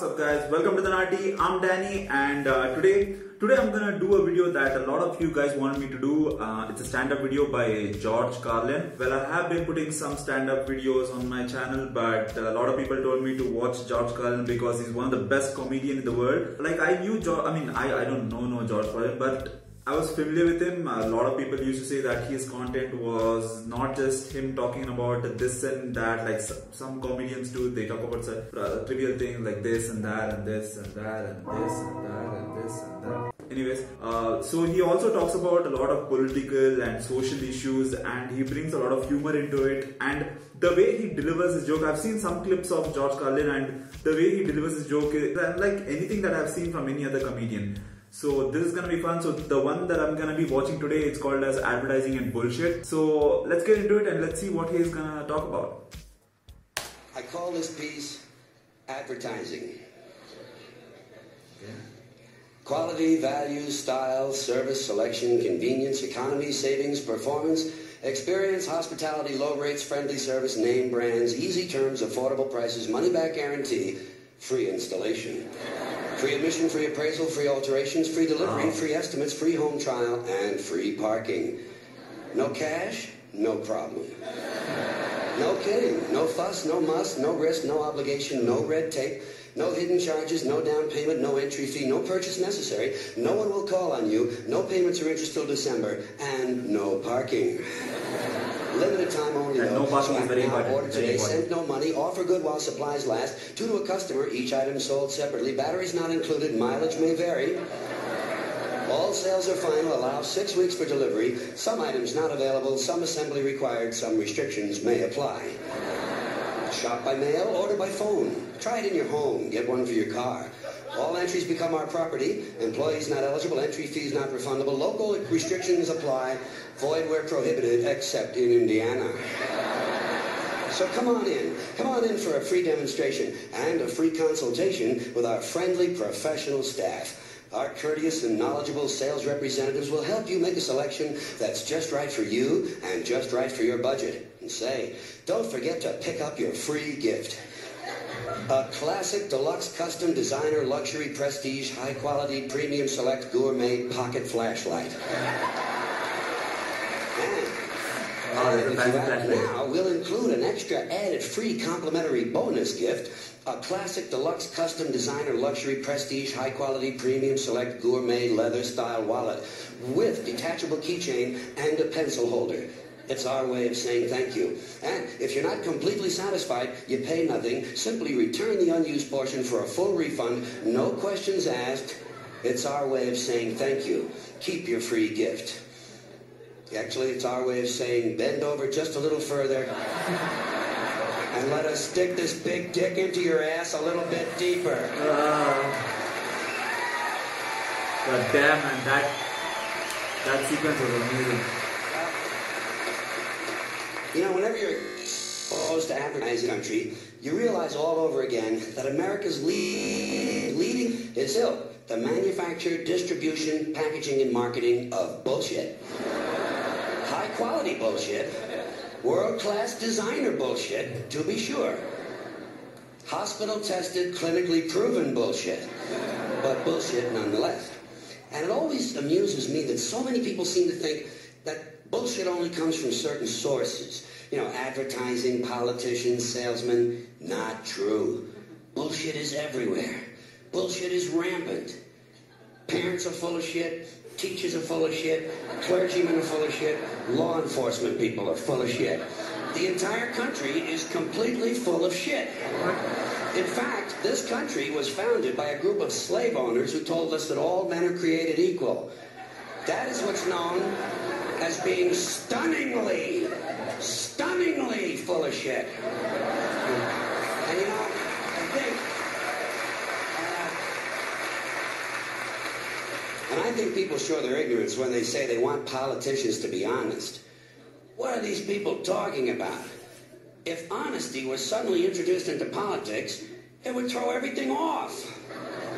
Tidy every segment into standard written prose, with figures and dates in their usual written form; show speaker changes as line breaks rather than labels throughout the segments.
up guys, welcome to the Nati. I'm Danny and today I'm gonna do a video that a lot of you guys wanted me to do. It's a stand-up video by Carlin. Well, I have been putting some stand-up videos on my channel, but a lot of people told me to watch Carlin because he's one of the best comedian in the world. Like I knew I don't know George Carlin, but I was familiar with him. A lot of people used to say that his content was not just him talking about this and that, like some comedians do. They talk about trivial things like this and that and this and that and this and that and this and that. Anyways, so he also talks about a lot of political and social issues, and he brings a lot of humor into it. And the way he delivers his joke, I've seen some clips of George Carlin, and the way he delivers his joke is unlike anything that I've seen from any other comedian. So this is gonna be fun. So the one that I'm gonna be watching today, it's called as Advertising and Bullshit. So let's get into it and let's see what he's gonna talk about.
I call this piece Advertising.
Okay.
Quality, value, style, service, selection, convenience, economy, savings, performance, experience, hospitality, low rates, friendly service, name brands, easy terms, affordable prices, money back guarantee, free installation. Free admission, free appraisal, free alterations, free delivery, free estimates, free home trial, and free parking. No cash? No problem. No kidding. No fuss, no muss, no risk, no obligation, no red tape, no hidden charges, no down payment, no entry fee, no purchase necessary, no one will call on you, no payments or interest till December, and no parking. Limited time only, though.
No parking is very important.
Order today, send no money, offer good while supplies last, 2 to a customer, each item sold separately, batteries not included, mileage may vary. All sales are final, allow 6 weeks for delivery, some items not available, some assembly required, some restrictions may apply. Shop by mail, order by phone. Try it in your home, get one for your car. All entries become our property. Employees not eligible, entry fees not refundable. Local restrictions apply. Void where prohibited, except in Indiana. So come on in. Come on in for a free demonstration and a free consultation with our friendly professional staff. Our courteous and knowledgeable sales representatives will help you make a selection that's just right for you and just right for your budget. And say, don't forget to pick up your free gift. A classic, deluxe, custom, designer, luxury, prestige, high-quality, premium, select, gourmet pocket flashlight. And if you act now, we'll include an extra added free complimentary bonus gift. A classic, deluxe, custom, designer, luxury, prestige, high-quality, premium, select, gourmet, leather-style wallet with detachable keychain and a pencil holder. It's our way of saying thank you. And if you're not completely satisfied, you pay nothing. Simply return the unused portion for a full refund. No questions asked. It's our way of saying thank you. Keep your free gift. Actually, it's our way of saying bend over just a little further and let us stick this big dick into your ass a little bit deeper.
God damn, man, that sequence was amazing.
You know, whenever you're exposed to advertising country, you realize all over again that America's leading is the manufacture, distribution, packaging, and marketing of bullshit. High-quality bullshit. World-class designer bullshit, to be sure. Hospital-tested, clinically proven bullshit. But bullshit nonetheless. And it always amuses me that so many people seem to think that bullshit only comes from certain sources. You know, advertising, politicians, salesmen. Not true. Bullshit is everywhere. Bullshit is rampant. Parents are full of shit. Teachers are full of shit. Clergymen are full of shit. Law enforcement people are full of shit. The entire country is completely full of shit. In fact, this country was founded by a group of slave owners who told us that all men are created equal. That is what's known as being stunningly full of shit. And you know, I think people show their ignorance when they say they want politicians to be honest. What are these people talking about? If honesty was suddenly introduced into politics, it would throw everything off.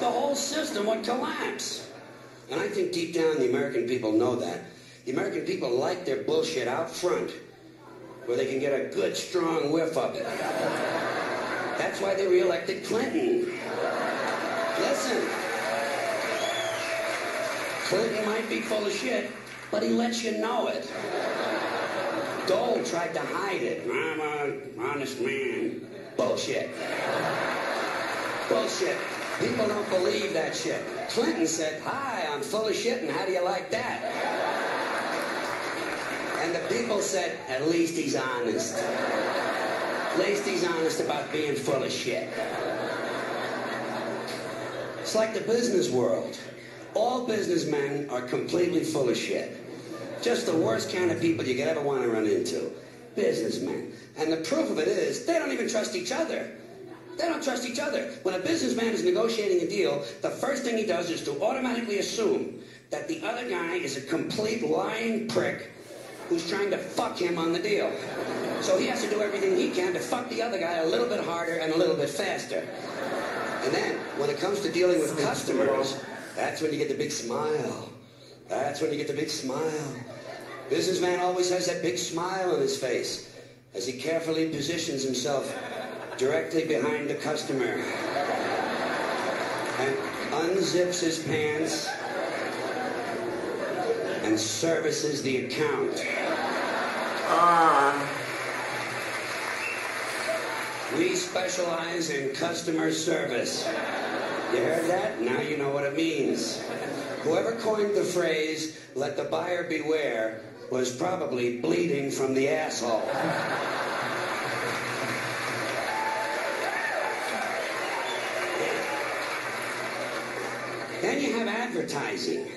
The whole system would collapse. And I think deep down the American people know that. The American people like their bullshit out front, where they can get a good, strong whiff of it. That's why they re-elected Clinton. listen. Clinton might be full of shit, but he lets you know it. Dole tried to hide it. I'm an honest man. Bullshit. Bullshit. People don't believe that shit. Clinton said, hi, I'm full of shit, and how do you like that? And the people said, at least he's honest. At least he's honest about being full of shit. It's like the business world. All businessmen are completely full of shit. Just the worst kind of people you could ever want to run into. Businessmen. And the proof of it is, they don't even trust each other. They don't trust each other. When a businessman is negotiating a deal, the first thing he does is to automatically assume that the other guy is a complete lying prick who's trying to fuck him on the deal. So he has to do everything he can to fuck the other guy a little bit harder and a little bit faster. And then, when it comes to dealing with customers, that's when you get the big smile. That's when you get the big smile. Businessman always has that big smile on his face as he carefully positions himself directly behind the customer and unzips his pants and services the account. We specialize in customer service. You heard that? Now you know what it means. Whoever coined the phrase, let the buyer beware, was probably bleeding from the asshole. Then you have advertising.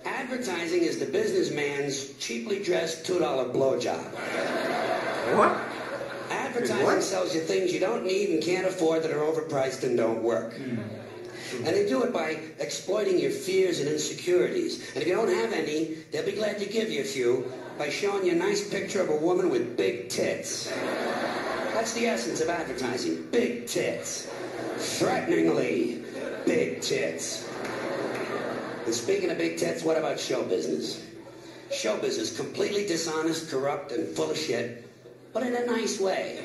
Advertising is the businessman's cheaply dressed $2 blowjob.
What?
Advertising sells you things you don't need and can't afford that are overpriced and don't work. And they do it by exploiting your fears and insecurities. And if you don't have any, they'll be glad to give you a few by showing you a nice picture of a woman with big tits. That's the essence of advertising. Big tits. Threateningly big tits. And speaking of big tits, what about show business? Show business, completely dishonest, corrupt, and full of shit, but in a nice way.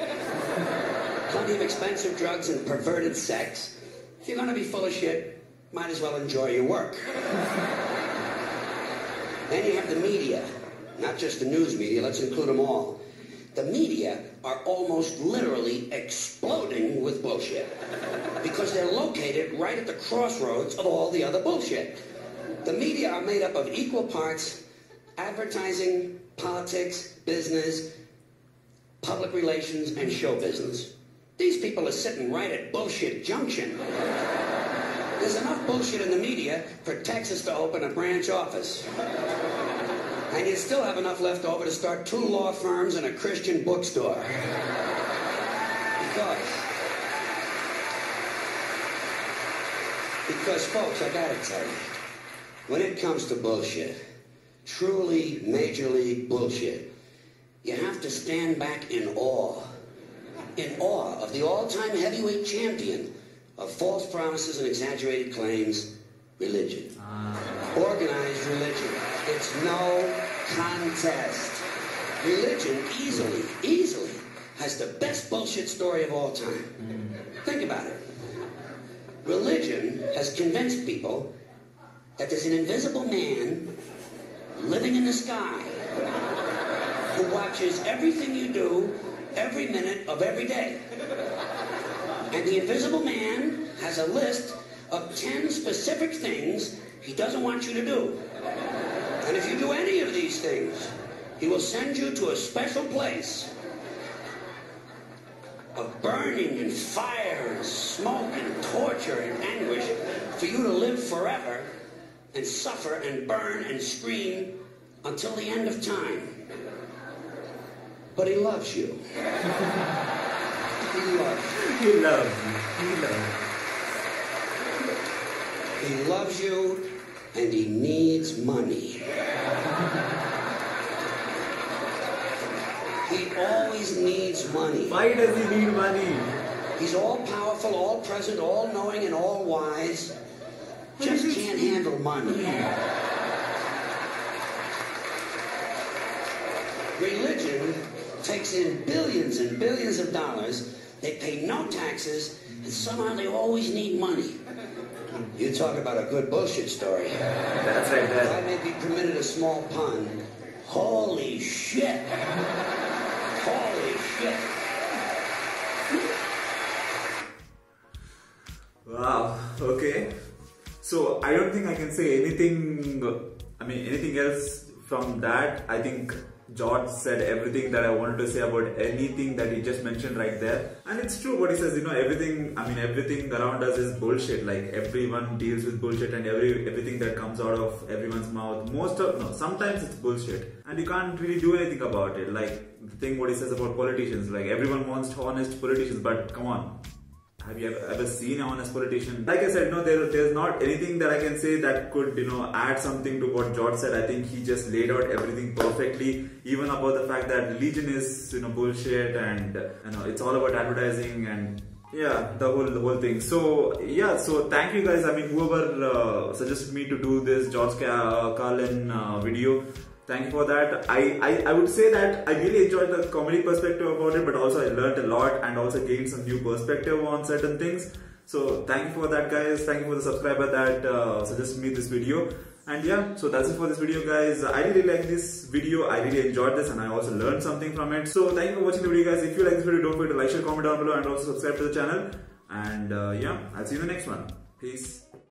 Plenty of expensive drugs and perverted sex. If you're going to be full of shit, might as well enjoy your work. Then you have the media. Not just the news media, let's include them all. The media are almost literally exploding with bullshit because they're located right at the crossroads of all the other bullshit. The media are made up of equal parts advertising, politics, business, public relations, and show business. These people are sitting right at bullshit junction. There's enough bullshit in the media for Texas to open a branch office. And you still have enough left over to start 2 law firms and a Christian bookstore. Because folks, I gotta tell you, when it comes to bullshit, truly major league bullshit, you have to stand back in awe of the all-time heavyweight champion of false promises and exaggerated claims, religion. Organized religion. It's no contest. Religion easily has the best bullshit story of all time. Think about it. Religion has convinced people that there's an invisible man living in the sky who watches everything you do every minute of every day. And the invisible man has a list of 10 specific things he doesn't want you to do. And if you do any of these things, he will send you to a special place of burning and fire and smoke and torture and anguish for you to live forever and suffer and burn and scream until the end of time. But he loves you. He loves you.
He loves you. He loves you.
He loves you, and he needs money. He always needs money.
Why does he need money?
He's all-powerful, all-present, all-knowing, and all-wise. Just can't handle money. Religion takes in billions and billions of dollars. They pay no taxes, and somehow they always need money. You talk about a good bullshit story.
That's right
If I
there.
may be permitted a small pun, holy shit. Holy shit.
Wow, okay. So I don't think I can say anything, anything else from that. I think George said everything that I wanted to say about anything that he just mentioned right there. And it's true what he says, everything around us is bullshit. Like everyone deals with bullshit, and everything that comes out of everyone's mouth, sometimes it's bullshit. And you can't really do anything about it. Like the thing what he says about politicians, like everyone wants honest politicians, but come on. Have you ever seen an honest politician? Like I said, there's not anything that I can say that could, add something to what George said. I think he just laid out everything perfectly, even about the fact that religion is, bullshit, and it's all about advertising, and yeah, the whole thing. So yeah, so thank you guys. Whoever suggested me to do this George Carlin video, thank you for that. I would say that I really enjoyed the comedy perspective about it, but also I learned a lot and also gained some new perspective on certain things. So thank you for that, guys. Thank you for the subscriber that suggested me this video. And yeah, so that's it for this video, guys. I really like this video. I really enjoyed this, and I also learned something from it. So thank you for watching the video, guys. If you like this video, don't forget to like, share, comment down below, and also subscribe to the channel. And yeah, I'll see you in the next one. Peace.